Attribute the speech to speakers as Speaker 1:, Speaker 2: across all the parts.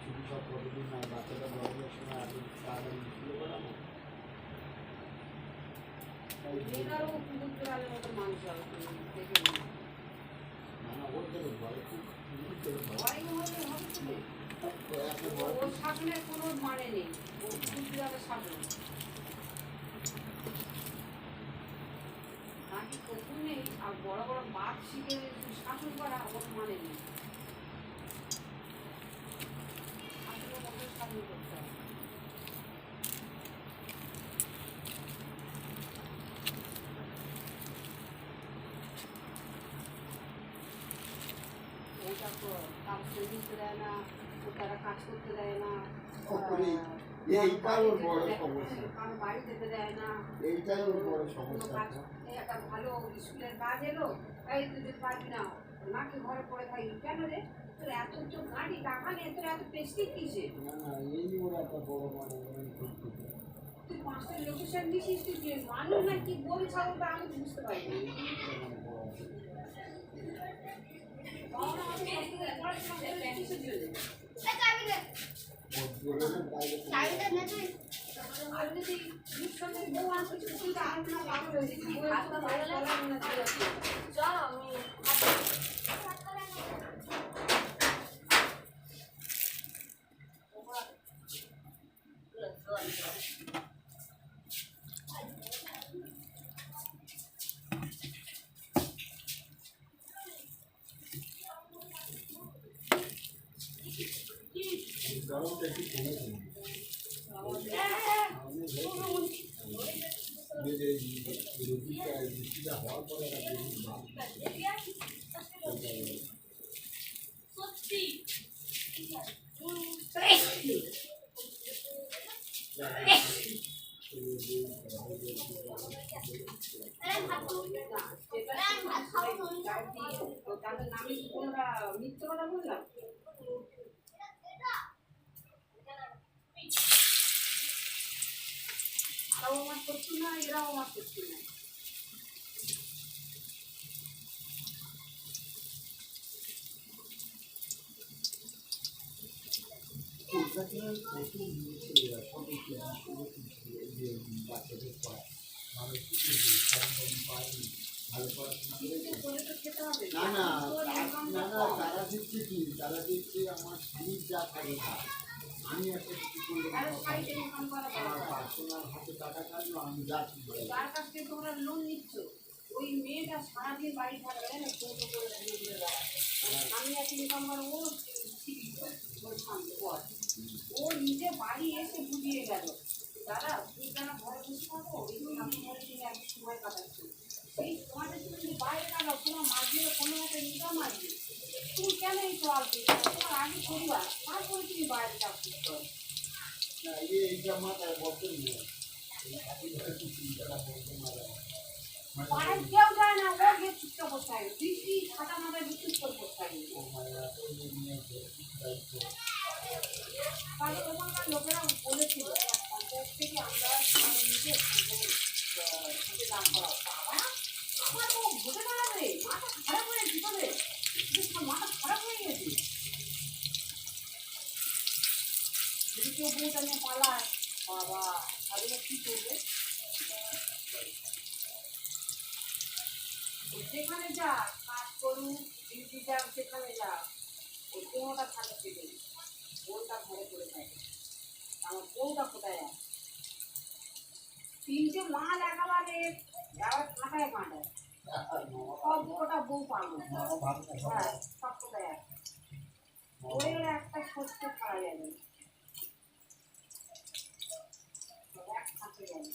Speaker 1: ছুটি সব কতদিন আর বাচ্চাটা বড় হওয়ার সময় আগে তাড়াতাড়ি স্কুলে পড়ানো না না ওর তো ভয় খুব
Speaker 2: শাসনের কোনো মানে নেই, নাকি কখন নেই আর বড় বড় বাদ শিখে শাসন করা ওর মানে নেই। শাসনের মতো শাসন করতে হবে। ওটা তো কাজ করতে দেয় না, তারা কাজ করতে দেয় না,
Speaker 1: এইটাই ওর বড় সমস্যা,
Speaker 2: বাড়ি যেতে দেয় না।
Speaker 1: এইটাই ওর বড় সমস্যা।
Speaker 2: একটা ভালো স্কুলের কাজ এলো, এই তুই যদি পারবি না নাকি ঘরে পড়ে থাকি কেন রে, তোর এত তো গাড়ি টাকা নেই, তোর এত পেস্টি কিসে?
Speaker 1: না না এই ওর একটা বড় মানে
Speaker 2: তুই 5টা লোকেশন দিছিস, তুই মানুষ না কি গরু ছাগল তা আমি বুঝতে পারিনি।
Speaker 1: গরমটা একটু কমেছে রুটিটা হওয়ার পরে
Speaker 2: মিথ্যে কথা বললাম। তারাও আমার করছি না, এরাও আমার করছি না।
Speaker 1: বাচ্চাদের পড়ায় মানুষ ভালো পড়াশোনা না না না না তারা দিচ্ছে কি, তারা দিচ্ছে আমার স্বামীর যা থাকে আমি একটা কিছু করলে আমার পার্সোনাল হাতে টাকা কাটলো আমি যাচ্ছি।
Speaker 2: তার কাছ থেকে তোমরা লোন নিচ্ছ, ওই মেয়েটা সারাদিন বাড়ি থাকবে না, ছোট করে ঘুরে ঘুরে বেড়াবে। আমি একটা ইনকাম করে ও নিজে বাড়ি এসে বুঝিয়ে গেল দাদা তুই কেন ঘরে বসে থাকো, এই আমি ঘরে নিয়ে এক সময় কাটাচ্ছি, এই সময়টা তুমি বাইরে কাটাও, তোমার মাঝে কোনো একটা ইনকাম আসবে, তুমি কেন এই তো আসবে, তোমার আগে পরিবার তারপরে তুমি বাইরে চাকরি করো।
Speaker 1: এইটা মাথায় বছর নেই
Speaker 2: পাড়ায় কেউ যায় না, ও গিয়ে চুপচাপ বসে থাকে, বৃষ্টি ছাতা মাথায় চুপ করে বসে থাকে। তাহলে ওখানকার লোকেরা বলেছিল পঞ্চায়েত থেকে আমরা নিজে দাম করা, বাবা আমার তো ভোটে দাঁড়াবে, মাথা খারাপ হয়ে ভিতরে, মাথা খারাপ হয়ে গেছে। যদি কেউ বউটা নিয়ে পালায় বাবা তাহলে কি করবে? যেখানে যা কাজ করুক, ডিউটি যাক, যেখানে যা ওই কোনোটা থাকতে দেবে, বোনটা ঘরে করে থাকে, আমার বউটা কোথায় আছে? 3টে মাল একেবারে আবার কাঁটায় কাঁটায়, সব ওটা বউ পাবো, হ্যাঁ সব কোথায় আছে, ওই একটা সত্য ছাড়া যাবে এক থাকে যাবে।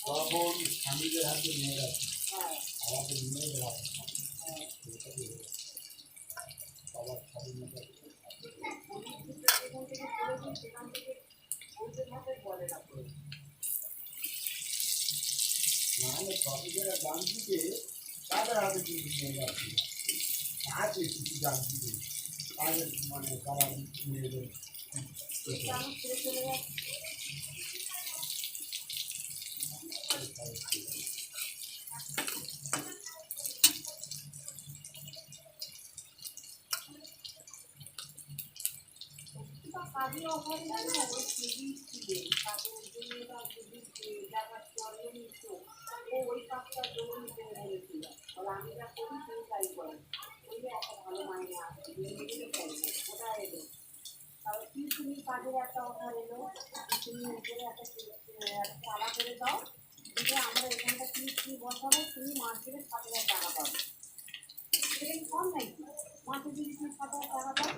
Speaker 1: তখন স্বামীদের হাতে মেয়ের আছে, আমাদের মেয়েদের হাতে সবার স্বাধীনতা নাহলে শ্রমিকেরা গান দিকে তাদের হাতে কিন্তু মেয়েরা আছে কিছু গান দিকে তাদের মানে তারা মেয়েদের
Speaker 2: এটা আমার ছেড়ে চলে যাচ্ছে। বা কাজে অভাব না ওই কেজি ছিলেন তারপর জন্য যদি জায়গার চলে নিত ও ওই কাজটা জন্য নিতে বলেছিল বলে আমি যা করি তুমি তাই করো ওই যে একটা ভালো মাইনে আসছে ওটা এলো তাহলে তুমি কাজের একটা অফার এলো তুমি উপরে একটা চালা করে দাও দিলে আমরা এখানটা কি বসাবো তুমি মাস গেলে 7,000 টাকা পাবে এটা কি কম নাকি মাসে যদি তুমি 7,000 টাকা পাও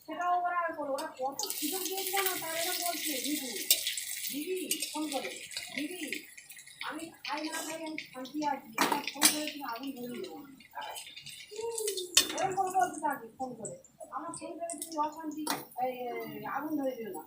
Speaker 2: সেটাও ওরা আর করো ওরা কত সুযোগ দিয়েছে না তারা এরা বলছে দিদি ফোন করে দিদি আমি খাই না খাই আমি শান্তি আছি আমার ফোন করে তুমি আগুন ধরে দেবো এরকম বলতে থাকি ফোন করে আমার ফোন করে তুমি অশান্তি আগুন ধরে দিও না